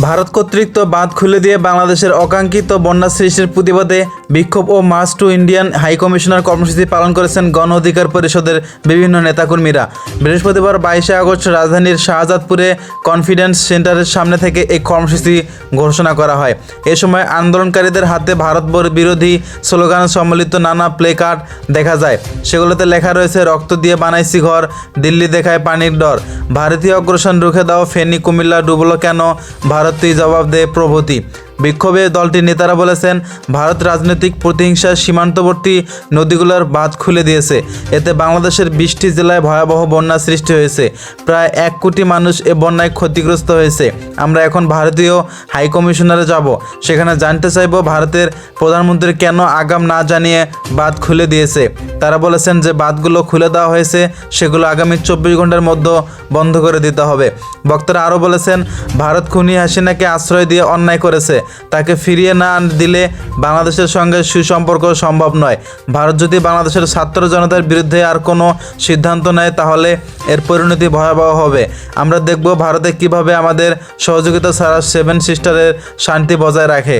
ভারত কর্তৃক বাঁধ খুলে দিয়ে বাংলাদেশের অকাঙ্ক্ষিত বন্যা সৃষ্টির প্রতিবাদে বিক্ষোভ ও march to Indian high commissioner কর্মসূচি পালন করেছেন গণ অধিকার পরিষদের বিভিন্ন নেতাকর্মীরা। বৃহস্পতিবার 22 আগস্ট রাজধানীর শাহজাদপুরে কনফিডেন্স সেন্টারের সামনে থেকে এই কর্মসূচি ঘোষণা করা হয়। এ সময় আন্দোলনকারীদের হাতে ভারত বিরোধী স্লোগান সম্বলিত নানা প্লে কার্ড দেখা যায়। সেগুলোতে লেখা রয়েছে, রক্ত দিয়ে বানাইছি ঘর, দিল্লি দেখায় পানির ডর, ভারতীয় অগ্রসর রুখে দাও, ফেনী কুমিল্লা ডুবলো কেন, ভারতই জবাব দেয় প্রভৃতি। বিক্ষোভে দলটির নেতারা বলেছেন, ভারত রাজনৈতিক প্রতিহিংসার সীমান্তবর্তী নদীগুলোর বাঁধ খুলে দিয়েছে। এতে বাংলাদেশের 20টি জেলায় ভয়াবহ বন্যা সৃষ্টি হয়েছে। প্রায় 1 কোটি মানুষ এ বন্যায় ক্ষতিগ্রস্ত হয়েছে। আমরা এখন ভারতীয় হাই কমিশনারে যাব, সেখানে জানতে চাইব ভারতের প্রধানমন্ত্রী কেন আগাম না জানিয়ে বাঁধ খুলে দিয়েছে। তারা বলেছেন যে বাঁধগুলো খুলে দেওয়া হয়েছে, সেগুলো আগামী 24 ঘন্টার মধ্যে বন্ধ করে দিতে হবে। বক্তারা আরও বলেছেন, ভারত খুনি হাসিনাকে আশ্রয় দিয়ে অন্যায় করেছে, তাকে ফিরিয়ে না দিলে বাংলাদেশের সঙ্গে সুসম্পর্ক সম্ভব নয়। ভারত যদি বাংলাদেশের ছাত্র জনতার বিরুদ্ধে আর কোনো সিদ্ধান্ত নেয়, তাহলে এর পরিণতি ভয়াবহ হবে। আমরা দেখব ভারতে কিভাবে আমাদের সহযোগিতা ছাড়া 7 সিস্টারের শান্তি বজায় রাখে।